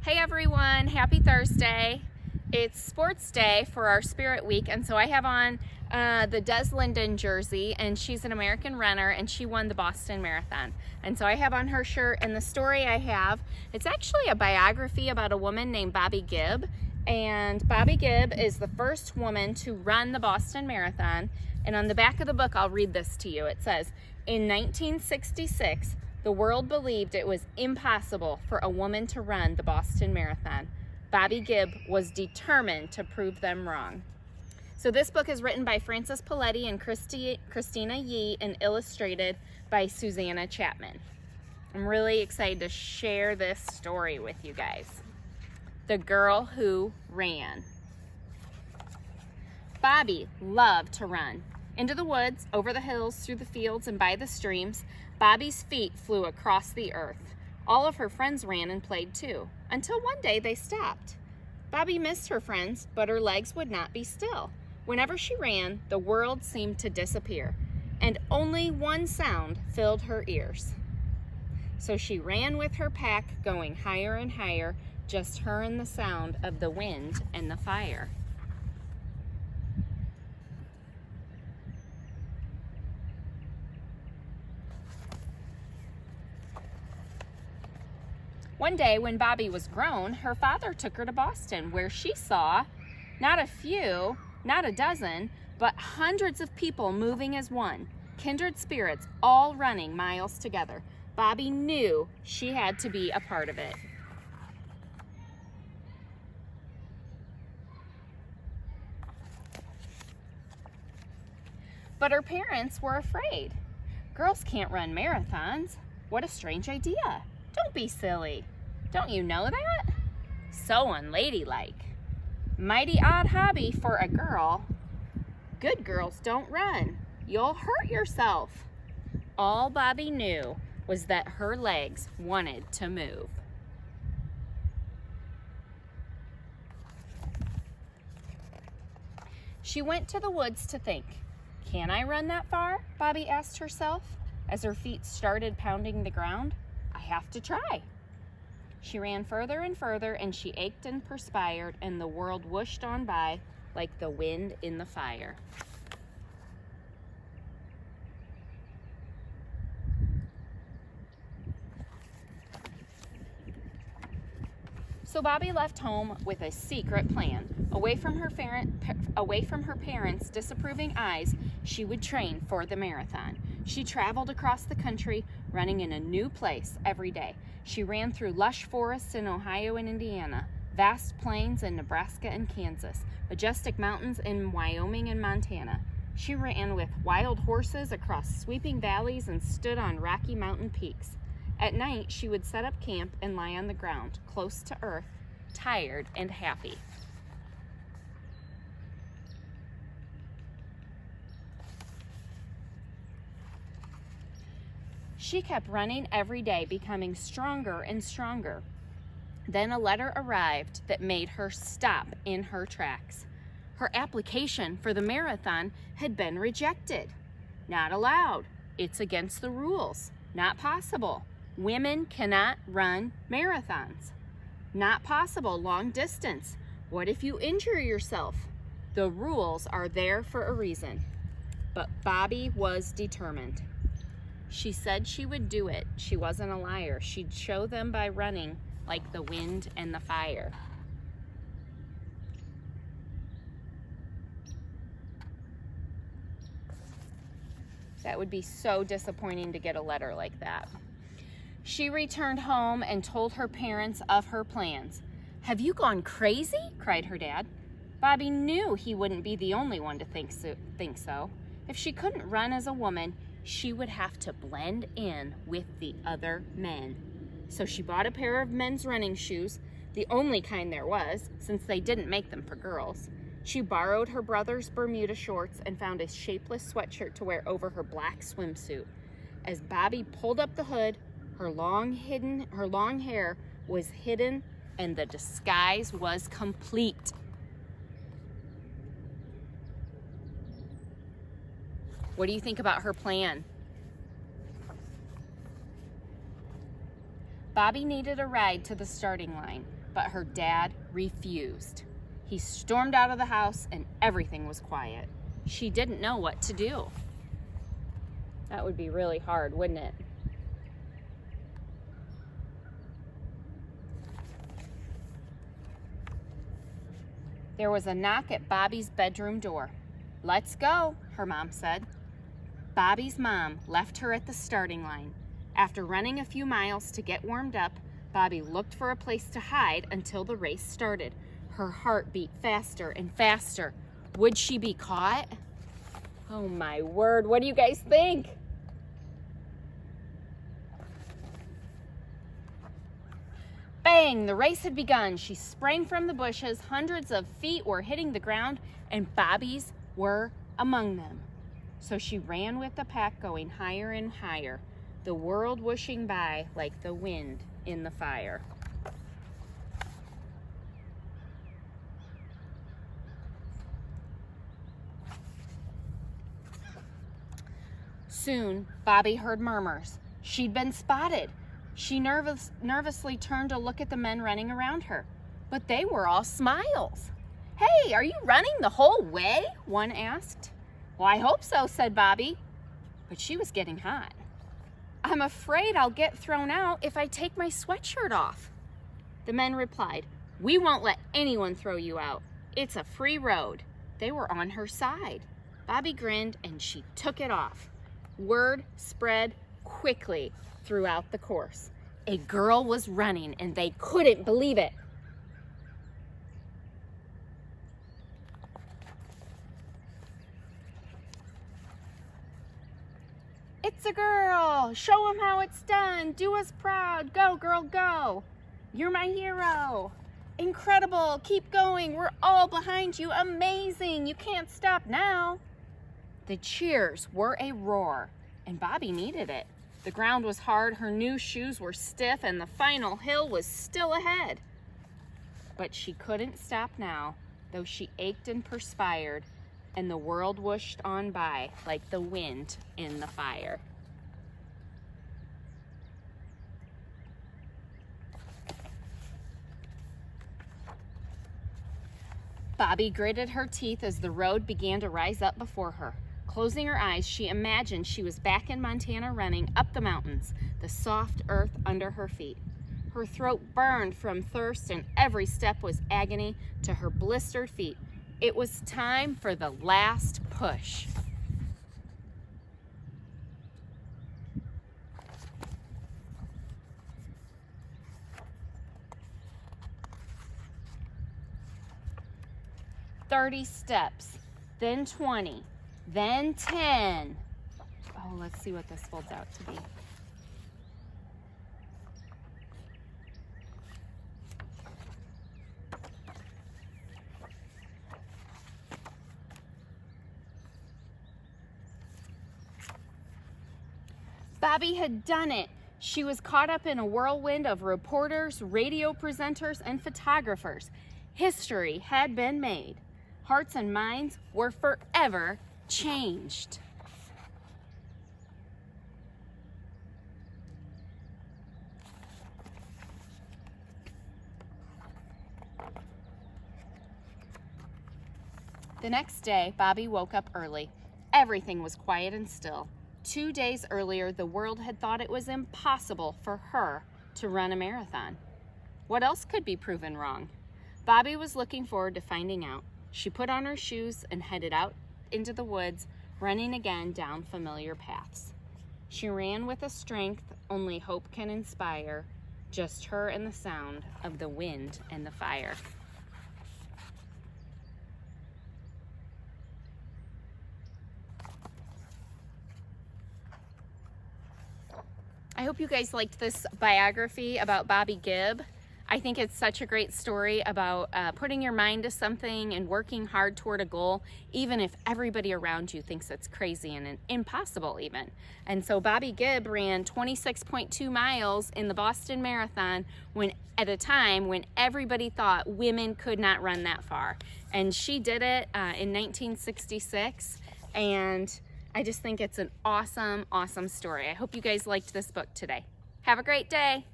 Hey everyone, happy Thursday. It's sports day for our Spirit Week, and so I have on the Des Linden jersey, and she's an American runner and she won the Boston Marathon. And so I have on her shirt, and the story I have, it's actually a biography about a woman named Bobby Gibb. And Bobby Gibb is the first woman to run the Boston Marathon. And on the back of the book, I'll read this to you. It says, in 1966, the world believed it was impossible for a woman to run the Boston Marathon. Bobby Gibb was determined to prove them wrong. So this book is written by Frances Poletti and Christina Yee and illustrated by Susanna Chapman. I'm really excited to share this story with you guys. The Girl Who Ran. Bobby loved to run. Into the woods, over the hills, through the fields, and by the streams, Bobby's feet flew across the earth. All of her friends ran and played too, until one day they stopped. Bobby missed her friends, but her legs would not be still. Whenever she ran, the world seemed to disappear, and only one sound filled her ears. So she ran with her pack, going higher and higher, just her and the sound of the wind and the fire. One day when Bobby was grown, her father took her to Boston, where she saw not a few, not a dozen, but hundreds of people moving as one, kindred spirits all running miles together. Bobby knew she had to be a part of it. But her parents were afraid. Girls can't run marathons. What a strange idea. Don't be silly. Don't you know that? So unladylike. Mighty odd hobby for a girl. Good girls don't run. You'll hurt yourself. All Bobby knew was that her legs wanted to move. She went to the woods to think. Can I run that far? Bobby asked herself as her feet started pounding the ground. I have to try. She ran further and further, and she ached and perspired, and the world whooshed on by like the wind in the fire. So Bobby left home with a secret plan. Away from her parents' disapproving eyes, she would train for the marathon. She traveled across the country, running in a new place every day. She ran through lush forests in Ohio and Indiana, vast plains in Nebraska and Kansas, majestic mountains in Wyoming and Montana. She ran with wild horses across sweeping valleys and stood on rocky mountain peaks. At night, she would set up camp and lie on the ground, close to earth, tired and happy. She kept running every day, becoming stronger and stronger. Then a letter arrived that made her stop in her tracks. Her application for the marathon had been rejected. Not allowed. It's against the rules. Not possible. Women cannot run marathons. Not possible long distance. What if you injure yourself? The rules are there for a reason. But Bobby was determined. She said she would do it. She wasn't a liar. She'd show them by running like the wind and the fire. That would be so disappointing to get a letter like that. She returned home and told her parents of her plans. Have you gone crazy? Cried her dad. Bobby knew he wouldn't be the only one to think so. If she couldn't run as a woman, she would have to blend in with the other men. So she bought a pair of men's running shoes, the only kind there was, since they didn't make them for girls. She borrowed her brother's Bermuda shorts and found a shapeless sweatshirt to wear over her black swimsuit. As Bobby pulled up the hood, her long hair was hidden and the disguise was complete. What do you think about her plan? Bobby needed a ride to the starting line, but her dad refused. He stormed out of the house and everything was quiet. She didn't know what to do. That would be really hard, wouldn't it? There was a knock at Bobby's bedroom door. "Let's go," her mom said. Bobby's mom left her at the starting line. After running a few miles to get warmed up, Bobby looked for a place to hide until the race started. Her heart beat faster and faster. Would she be caught? Oh my word, what do you guys think? Bang, the race had begun. She sprang from the bushes. Hundreds of feet were hitting the ground, and Bobby's were among them. So she ran with the pack, going higher and higher, the world whooshing by like the wind in the fire. Soon, Bobby heard murmurs. She'd been spotted. She nervously turned to look at the men running around her, but they were all smiles. "Hey, are you running the whole way?" one asked. "Well, I hope so," said Bobby, but she was getting hot. "I'm afraid I'll get thrown out if I take my sweatshirt off." The men replied, "We won't let anyone throw you out. It's a free road." They were on her side. Bobby grinned and she took it off. Word spread quickly throughout the course. A girl was running and they couldn't believe it. "It's a girl! Show 'em how it's done! Do us proud! Go, girl, go! You're my hero! Incredible! Keep going! We're all behind you! Amazing! You can't stop now!" The cheers were a roar, and Bobby needed it. The ground was hard, her new shoes were stiff, and the final hill was still ahead. But she couldn't stop now, though she ached and perspired, and the world whooshed on by like the wind in the fire. Bobby gritted her teeth as the road began to rise up before her. Closing her eyes, she imagined she was back in Montana running up the mountains, the soft earth under her feet. Her throat burned from thirst and every step was agony to her blistered feet. It was time for the last push. "30 steps, then 20. Then 10. Oh, let's see what this folds out to be. Bobby had done it. She was caught up in a whirlwind of reporters, radio presenters, and photographers. History had been made. Hearts and minds were forever changed. The next day, Bobby woke up early. Everything was quiet and still. 2 days earlier, the world had thought it was impossible for her to run a marathon. What else could be proven wrong? Bobby was looking forward to finding out. She put on her shoes and headed out into the woods, running again down familiar paths. She ran with a strength only hope can inspire, just her and the sound of the wind and the fire. I hope you guys liked this biography about Bobby Gibb. I think it's such a great story about putting your mind to something and working hard toward a goal, even if everybody around you thinks it's crazy and impossible even. And so Bobby Gibb ran 26.2 miles in the Boston Marathon at a time when everybody thought women could not run that far. And she did it in 1966, and I just think it's an awesome, awesome story. I hope you guys liked this book today. Have a great day.